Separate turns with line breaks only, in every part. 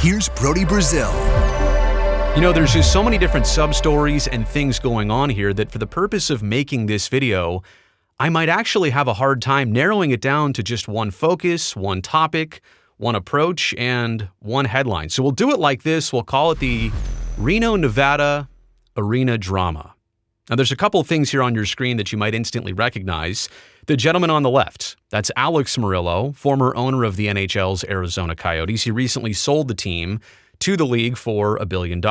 here's Brody Brazil.
You know, there's just so many different sub-stories and things going on here that for the purpose of making this video, I might actually have a hard time narrowing it down to just one focus, one topic, one approach, and one headline. So we'll do it like this. We'll call it the Reno, Nevada Arena Drama. Now, there's a couple of things here on your screen that you might instantly recognize. The gentleman on the left, that's Alex Meruelo, former owner of the NHL's Arizona Coyotes. He recently sold the team to the league for $1 billion.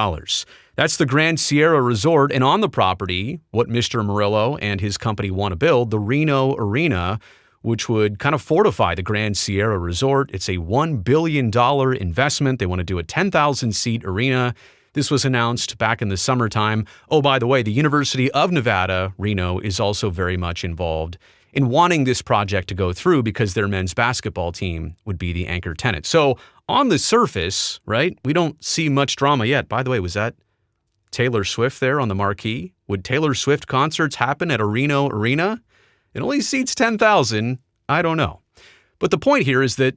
That's the Grand Sierra Resort, and on the property, what Mr. Meruelo and his company want to build, the Reno Arena, which would kind of fortify the Grand Sierra Resort. It's a $1 billion investment. They want to do a 10,000-seat arena. This was announced back in the summertime. Oh, by the way, the University of Nevada, Reno, is also very much involved in wanting this project to go through because their men's basketball team would be the anchor tenant. So on the surface, right, we don't see much drama yet. By the way, was that Taylor Swift there on the marquee? Would Taylor Swift concerts happen at a Reno Arena? It only seats 10,000. I don't know. But the point here is that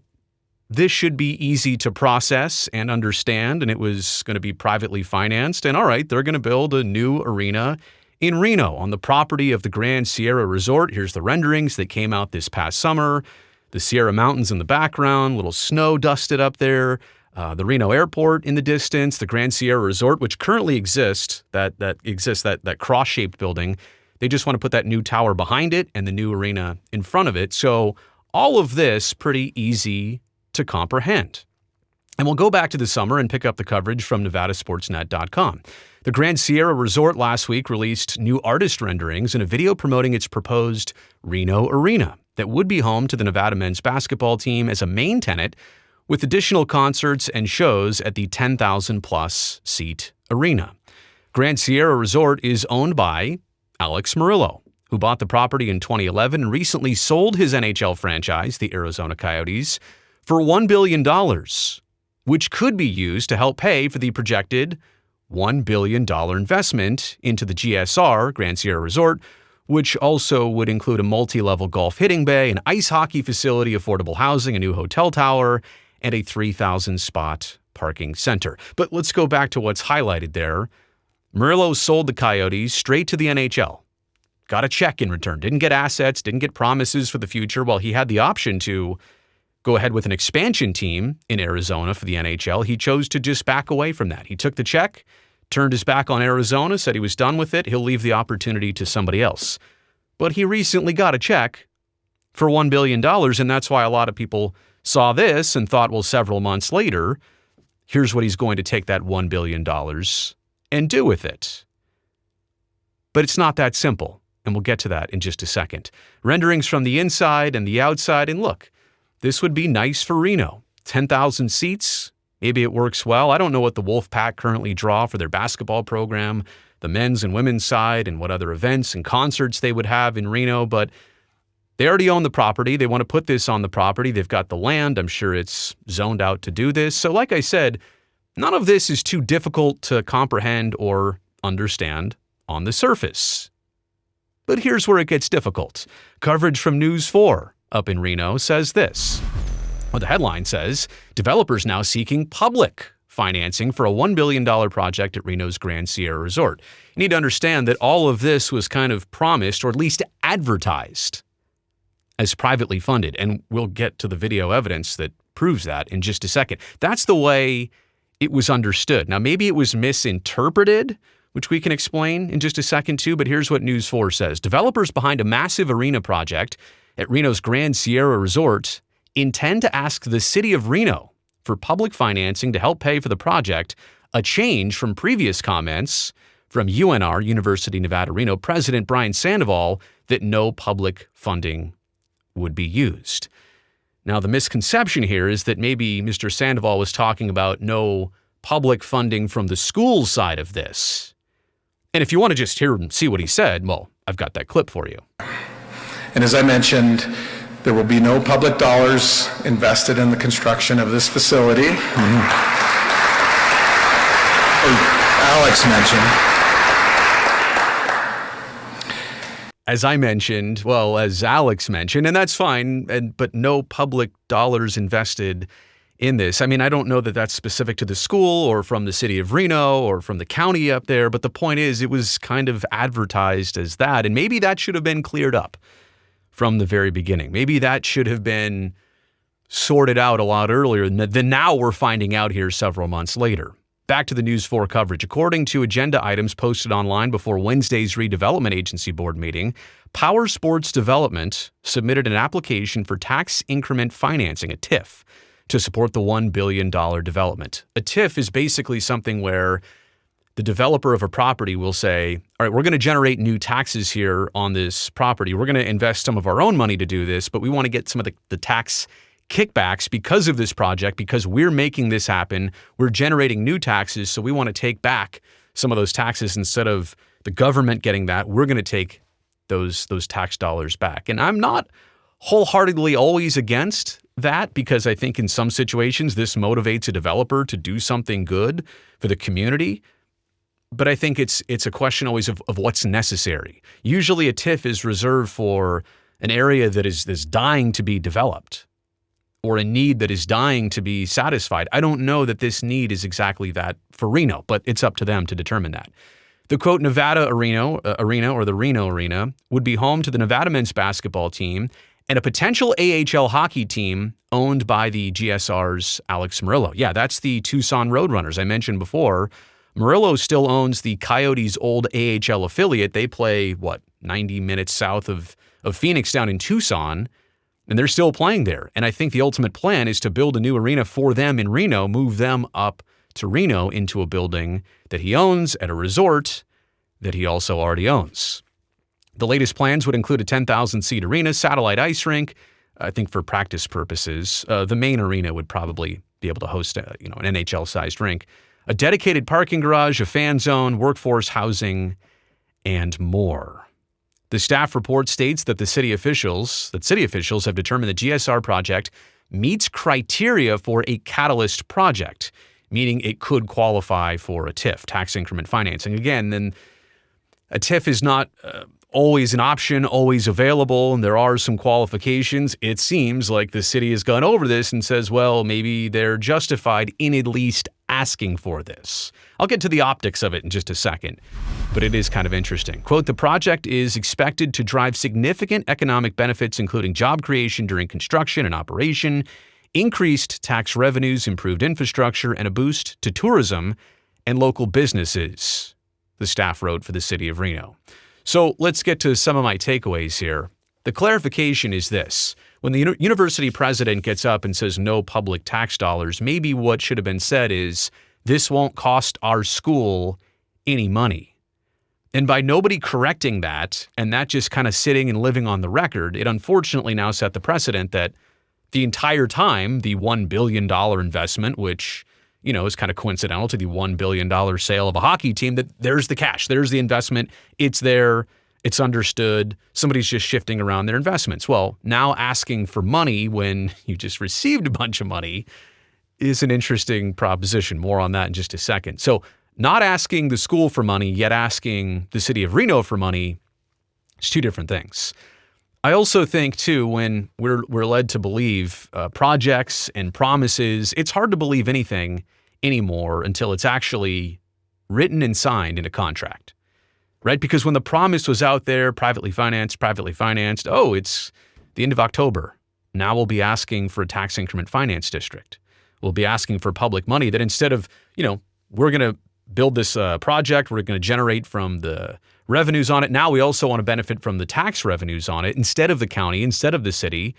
this should be easy to process and understand, and it was going to be privately financed. And all right, they're going to build a new arena in Reno on the property of the Grand Sierra Resort. Here's the renderings that came out this past summer. The Sierra Mountains in the background, little snow dusted up there. The Reno Airport in the distance, the Grand Sierra Resort, which currently exists, that cross-shaped building. They just want to put that new tower behind it and the new arena in front of it. So all of this pretty easy to comprehend. And we'll go back to the summer and pick up the coverage from NevadaSportsNet.com. The Grand Sierra Resort last week released new artist renderings and a video promoting its proposed Reno Arena that would be home to the Nevada men's basketball team as a main tenant, with additional concerts and shows at the 10,000-plus seat arena. Grand Sierra Resort is owned by Alex Meruelo, who bought the property in 2011 and recently sold his NHL franchise, the Arizona Coyotes, for $1 billion, which could be used to help pay for the projected $1 billion investment into the GSR, Grand Sierra Resort, which also would include a multi-level golf hitting bay, an ice hockey facility, affordable housing, a new hotel tower, and a 3,000-spot parking center. But let's go back to what's highlighted there. Mereulo sold the Coyotes straight to the NHL. Got a check in return. Didn't get assets, didn't get promises for the future. While he had the option to go ahead with an expansion team in Arizona for the NHL, he chose to just back away from that. He took the check, turned his back on Arizona, said he was done with it. He'll leave the opportunity to somebody else. But he recently got a check for $1 billion, and that's why a lot of people saw this and thought, well, several months later, here's what he's going to take that $1 billion and do with it. But it's not that simple, and we'll get to that in just a second. Renderings from the inside and the outside, and look, this would be nice for Reno. 10,000 seats, maybe it works well. I don't know what the Wolfpack currently draw for their basketball program, the men's and women's side, and what other events and concerts they would have in Reno, but they already own the property. They want to put this on the property. They've got the land. I'm sure it's zoned out to do this. So like I said, none of this is too difficult to comprehend or understand on the surface. But here's where it gets difficult. Coverage from News 4 up in Reno says this. Well, the headline says, developers now seeking public financing for a $1 billion project at Reno's Grand Sierra Resort. You need to understand that all of this was kind of promised, or at least advertised, as privately funded, and we'll get to the video evidence that proves that in just a second. That's the way it was understood. Now, maybe it was misinterpreted, which we can explain in just a second too, but here's what News 4 says. Developers behind a massive arena project at Reno's Grand Sierra Resort intend to ask the city of Reno for public financing to help pay for the project, a change from previous comments from UNR, University of Nevada, Reno, President Brian Sandoval, that no public funding would be used. Now, the misconception here is that maybe Mr. Sandoval was talking about no public funding from the school side of this. And if you want to just hear and see what he said, well, I've got that clip for you.
And as I mentioned, there will be no public dollars invested in the construction of this facility. Alex mentioned.
As I mentioned, well, as Alex mentioned, and that's fine, but no public dollars invested in this. I mean, I don't know that that's specific to the school or from the city of Reno or from the county up there, but the point is it was kind of advertised as that, and maybe that should have been cleared up from the very beginning. Maybe that should have been sorted out a lot earlier than now we're finding out here several months later. Back to the News 4 coverage. According to agenda items posted online before Wednesday's redevelopment agency board meeting, Power Sports Development submitted an application for tax increment financing, a TIF, to support the $1 billion development. A TIF is basically something where the developer of a property will say, all right, we're going to generate new taxes here on this property. We're going to invest some of our own money to do this, but we want to get some of the tax kickbacks because of this project, because we're making this happen. We're generating new taxes, so we want to take back some of those taxes. Instead of the government getting that, we're going to take those tax dollars back. And I'm not wholeheartedly always against that, because I think in some situations this motivates a developer to do something good for the community. But I think it's a question always of what's necessary. Usually a TIF is reserved for an area that is dying to be developed, or a need that is dying to be satisfied. I don't know that this need is exactly that for Reno, but it's up to them to determine that. The quote, Nevada Arena, or the Reno Arena, would be home to the Nevada men's basketball team and a potential AHL hockey team owned by the GSR's Alex Meruelo. Yeah, that's the Tucson Roadrunners I mentioned before. Mereulo still owns the Coyotes' old AHL affiliate. They play, 90 minutes south of Phoenix down in Tucson, and they're still playing there. And I think the ultimate plan is to build a new arena for them in Reno, move them up to Reno into a building that he owns at a resort that he also already owns. The latest plans would include a 10,000-seat arena, satellite ice rink, I think for practice purposes. The main arena would probably be able to host an NHL-sized rink, a dedicated parking garage, a fan zone, workforce housing, and more. The staff report states that city officials have determined the GSR project meets criteria for a catalyst project, meaning it could qualify for a TIF, tax increment financing. Again, then a TIF is not always an option, always available, and there are some qualifications. It seems like the city has gone over this and says, well, maybe they're justified in at least asking for this. I'll get to the optics of it in just a second, but it is kind of interesting. Quote, the project is expected to drive significant economic benefits, including job creation during construction and operation, increased tax revenues, improved infrastructure, and a boost to tourism and local businesses, the staff wrote for the city of Reno. So let's get to some of my takeaways here. The clarification is this. When the university president gets up and says no public tax dollars, maybe what should have been said is, this won't cost our school any money. And by nobody correcting that, and that just kind of sitting and living on the record, it unfortunately now set the precedent that the entire time, the $1 billion investment, which is kind of coincidental to the $1 billion sale of a hockey team, that there's the cash, there's the investment, it's there, it's understood, somebody's just shifting around their investments. Well, now asking for money when you just received a bunch of money is an interesting proposition. More on that in just a second. So not asking the school for money, yet asking the city of Reno for money, it's two different things. I also think, too, when we're led to believe projects and promises, it's hard to believe anything anymore until it's actually written and signed in a contract, right? Because when the promise was out there, privately financed, oh, it's the end of October. Now we'll be asking for a tax increment finance district. We'll be asking for public money that instead of, we're going to build this project, we're going to generate from the revenues on it. Now we also want to benefit from the tax revenues on it instead of the county, instead of the city.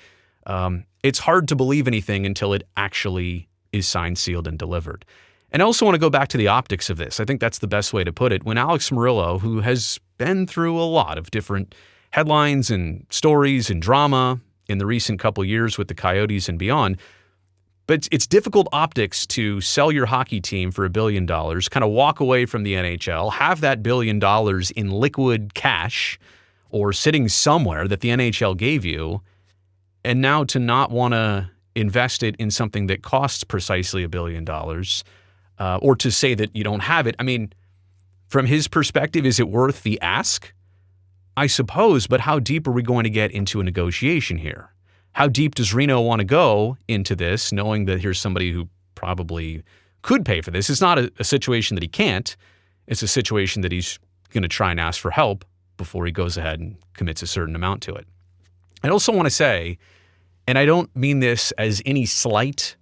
It's hard to believe anything until it actually is signed, sealed, and delivered. And I also want to go back to the optics of this. I think that's the best way to put it. When Alex Meruelo, who has been through a lot of different headlines and stories and drama in the recent couple years with the Coyotes and beyond, but it's difficult optics to sell your hockey team for $1 billion, kind of walk away from the NHL, have that $1 billion in liquid cash or sitting somewhere that the NHL gave you, and now to not want to invest it in something that costs precisely $1 billion, or to say that you don't have it. I mean, from his perspective, is it worth the ask? I suppose, but how deep are we going to get into a negotiation here? How deep does Reno want to go into this, knowing that here's somebody who probably could pay for this? It's not a situation that he can't. It's a situation that he's going to try and ask for help before he goes ahead and commits a certain amount to it. I also want to say, and I don't mean this as any slight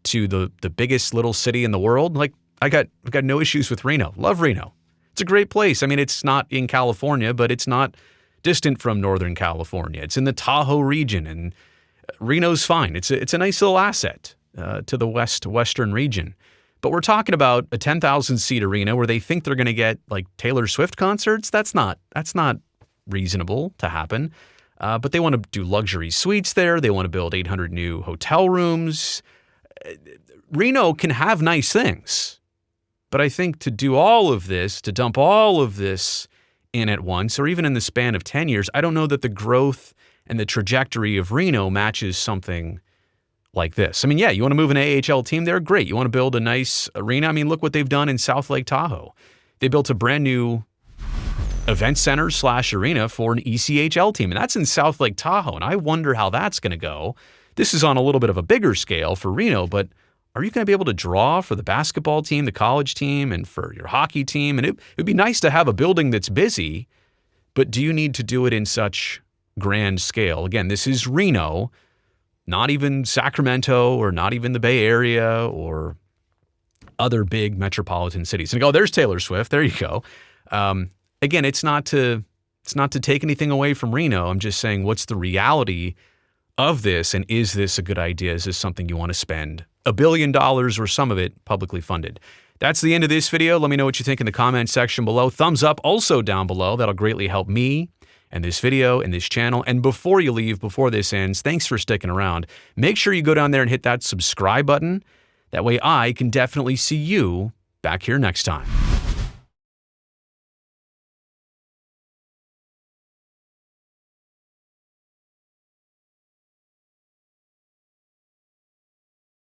to the biggest little city in the world. Like, I've got no issues with Reno. Love Reno. It's a great place. I mean, it's not in California, but it's not distant from Northern California. It's in the Tahoe region, and Reno's fine. It's a nice little asset to the western region. But we're talking about a 10,000-seat arena where they think they're going to get like Taylor Swift concerts. That's not reasonable to happen. But they want to do luxury suites there. They want to build 800 new hotel rooms. Reno can have nice things. But I think to do all of this, to dump all of this in at once, or even in the span of 10 years, I don't know that the growth and the trajectory of Reno matches something like this. I mean, yeah, you want to move an AHL team there? Great. You want to build a nice arena? I mean, look what they've done in South Lake Tahoe. They built a brand new event center / arena for an ECHL team, and that's in South Lake Tahoe, and I wonder how that's going to go. This is on a little bit of a bigger scale for Reno, but are you going to be able to draw for the basketball team, the college team, and for your hockey team? And it would be nice to have a building that's busy, but do you need to do it in such grand scale? Again, this is Reno, not even Sacramento or not even the Bay Area or other big metropolitan cities. And there's Taylor Swift. There you go. Again, it's not to take anything away from Reno. I'm just saying, what's the reality of this, and is this a good idea? Is this something you want to spend $1 billion or some of it publicly funded? That's the end of this video. Let me know what you think in the comment section below. Thumbs up also down below. That'll greatly help me and this video and this channel. And before you leave, before this ends, thanks for sticking around. Make sure you go down there and hit that subscribe button. That way I can definitely see you back here next time.